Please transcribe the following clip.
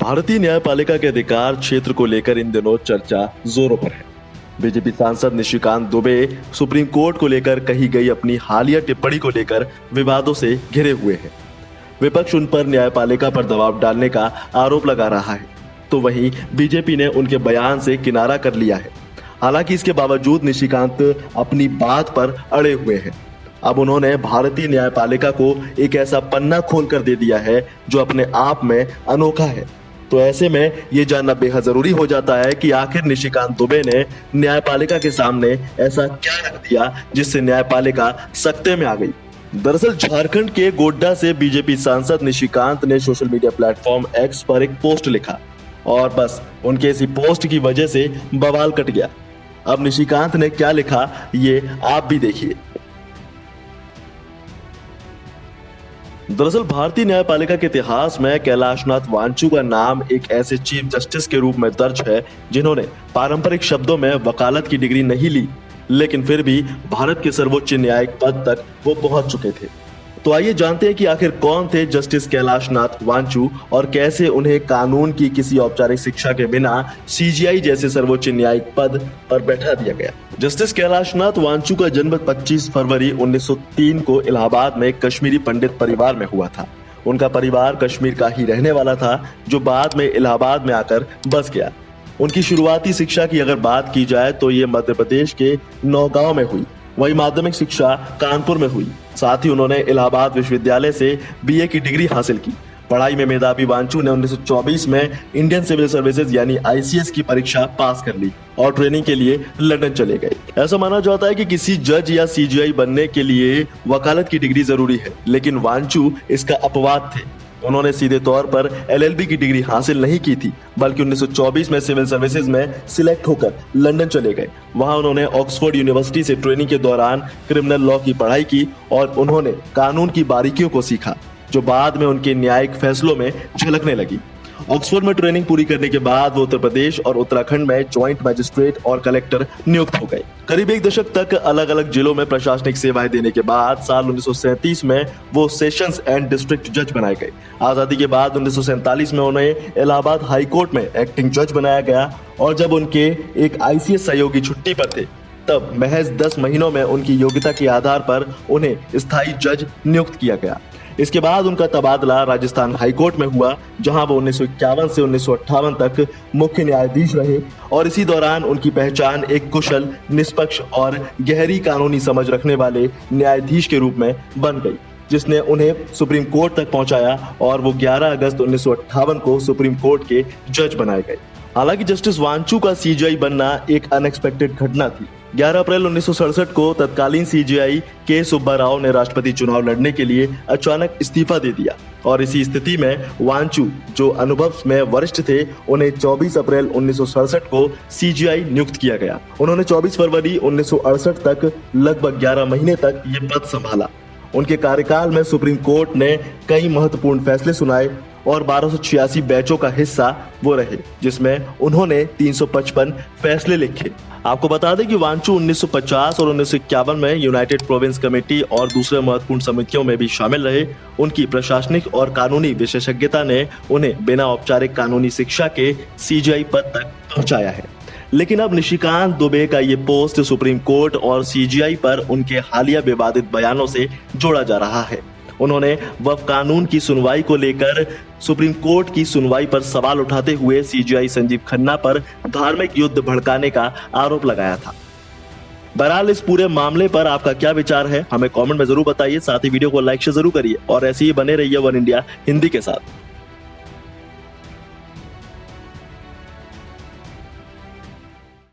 भारतीय न्यायपालिका के अधिकार क्षेत्र को लेकर इन दिनों चर्चा जोरों पर है। बीजेपी सांसद निशिकांत दुबे सुप्रीम कोर्ट को लेकर कही गई अपनी हालिया टिप्पणी को लेकर विवादों से घिरे हुए हैं। विपक्ष उन पर न्यायपालिका पर दबाव डालने का आरोप लगा रहा है, तो वहीं बीजेपी ने उनके बयान से किनारा कर लिया है। हालांकि इसके बावजूद निशिकांत अपनी बात पर अड़े हुए हैं। अब उन्होंने भारतीय न्यायपालिका को एक ऐसा पन्ना खोल कर दे दिया है जो अपने आप में अनोखा है। तो ऐसे में ये जानना बेहद जरूरी हो जाता है कि आखिर निशिकांत दुबे ने न्यायपालिका के सामने ऐसा क्या रख दिया जिससे न्यायपालिका सकते में आ गई। दरअसल झारखंड के गोड्डा से बीजेपी सांसद निशिकांत ने सोशल मीडिया प्लेटफॉर्म एक्स पर एक पोस्ट लिखा और बस उनके इसी पोस्ट की वजह से बवाल कट गया। अब निशिकांत ने क्या लिखा ये आप भी देखिए। दरअसल भारतीय न्यायपालिका के इतिहास में कैलाशनाथ वांचू का नाम एक ऐसे चीफ जस्टिस के रूप में दर्ज है जिन्होंने पारंपरिक शब्दों में वकालत की डिग्री नहीं ली, लेकिन फिर भी भारत के सर्वोच्च न्यायिक पद तक वो पहुंच चुके थे। तो आइए जानते हैं कि आखिर कौन थे जस्टिस कैलाशनाथ वांचू और कैसे उन्हें कानून की किसी औपचारिक शिक्षा के बिना सीजीआई जैसे सर्वोच्च न्यायिक पद पर बैठा दिया गया। जस्टिस कैलाशनाथ वांचू का जन्म 25 फरवरी 1903 को इलाहाबाद में कश्मीरी पंडित परिवार में हुआ था। उनका परिवार कश्मीर का ही रहने वाला था जो बाद में इलाहाबाद में आकर बस गया। उनकी शुरुआती शिक्षा की अगर बात की जाए तो ये मध्य प्रदेश के नौगांव में हुई। वही माध्यमिक शिक्षा कानपुर में हुई। साथ ही उन्होंने इलाहाबाद विश्वविद्यालय से बीए की डिग्री हासिल की। पढ़ाई में मेधावी वांचू ने 1924 में इंडियन सिविल सर्विसेज यानी आईसीएस की परीक्षा पास कर ली और ट्रेनिंग के लिए लंदन चले गए। ऐसा माना जाता है कि किसी जज या सीजीआई बनने के लिए वकालत की डिग्री जरूरी है, लेकिन वांचू इसका अपवाद थे। उन्होंने सीधे तौर पर एलएलबी की डिग्री हासिल नहीं की थी, बल्कि 1924 में सिविल सर्विसेज में सिलेक्ट होकर लंदन चले गए। वहां उन्होंने ऑक्सफोर्ड यूनिवर्सिटी से ट्रेनिंग के दौरान क्रिमिनल लॉ की पढ़ाई की और उन्होंने कानून की बारीकियों को सीखा, जो बाद में उनके न्यायिक फैसलों में झलकने लगी। ऑक्सफोर्ड में ट्रेनिंग पूरी करने के बाद वो उत्तर प्रदेश और उत्तराखंड में ज्वाइंट मजिस्ट्रेट और कलेक्टर नियुक्त हो गए। करीब एक दशक तक अलग अलग जिलों में प्रशासनिक सेवाएं देने के बाद साल 1937 में वो सेशंस एंड डिस्ट्रिक्ट जज बनाए गए। आजादी के बाद 1947 में उन्हें इलाहाबाद हाई कोर्ट में एक्टिंग जज बनाया गया और जब उनके एक आईसीएस सहयोगी छुट्टी पर थे तब महज 10 महीनों में उनकी योग्यता के आधार पर उन्हें स्थायी जज नियुक्त किया गया। इसके बाद उनका तबादला राजस्थान हाईकोर्ट में हुआ, जहां वो 1951 से 1958 तक मुख्य न्यायाधीश रहे और इसी दौरान उनकी पहचान एक कुशल, निष्पक्ष और गहरी कानूनी समझ रखने वाले न्यायाधीश के रूप में बन गई, जिसने उन्हें सुप्रीम कोर्ट तक पहुंचाया और वो 11 अगस्त 1958 को सुप्रीम कोर्ट के जज बनाए गए। हालांकि जस्टिस वांचू का सीजीआई बनना एक अनएक्सपेक्टेड घटना थी। 11 अप्रैल 1967 को तत्कालीन सीजीआई के सुब्बा राव ने राष्ट्रपति चुनाव लड़ने के लिए अचानक इस्तीफा दे दिया और इसी स्थिति में वांचू, जो अनुभव में वरिष्ठ थे, उन्हें 24 अप्रैल 1967 को सीजीआई नियुक्त किया गया। उन्होंने 24 फरवरी 1968 तक लगभग 11 महीने तक ये पद संभाला। उनके कार्यकाल में सुप्रीम कोर्ट ने कई महत्वपूर्ण फैसले सुनाए और 1286 बैचों का हिस्सा वो रहे, जिसमें उन्होंने 355 फैसले लिखे। आपको बता दें कि वांचू 1950 और 1951 में यूनाइटेड प्रोविंस कमेटी और दूसरे महत्वपूर्ण समितियों में भी शामिल रहे। उनकी प्रशासनिक और कानूनी विशेषज्ञता ने उन्हें बिना औपचारिक कानूनी शिक्षा के सीजीआई पद तक पहुंचाया है। लेकिन अब निशिकांत दुबे का ये पोस्ट सुप्रीम कोर्ट और सीजीआई पर उनके हालिया विवादित बयानों से जोड़ा जा रहा है। उन्होंने वक्फ कानून की सुनवाई को लेकर सुप्रीम कोर्ट की सुनवाई पर सवाल उठाते हुए सीजीआई संजीव खन्ना पर धार्मिक युद्ध भड़काने का आरोप लगाया था। बहरहाल इस पूरे मामले पर आपका क्या विचार है, हमें कमेंट में जरूर बताइए। साथ ही वीडियो को लाइक जरूर करिए और ऐसे ही बने रहिए वन इंडिया हिंदी के साथ।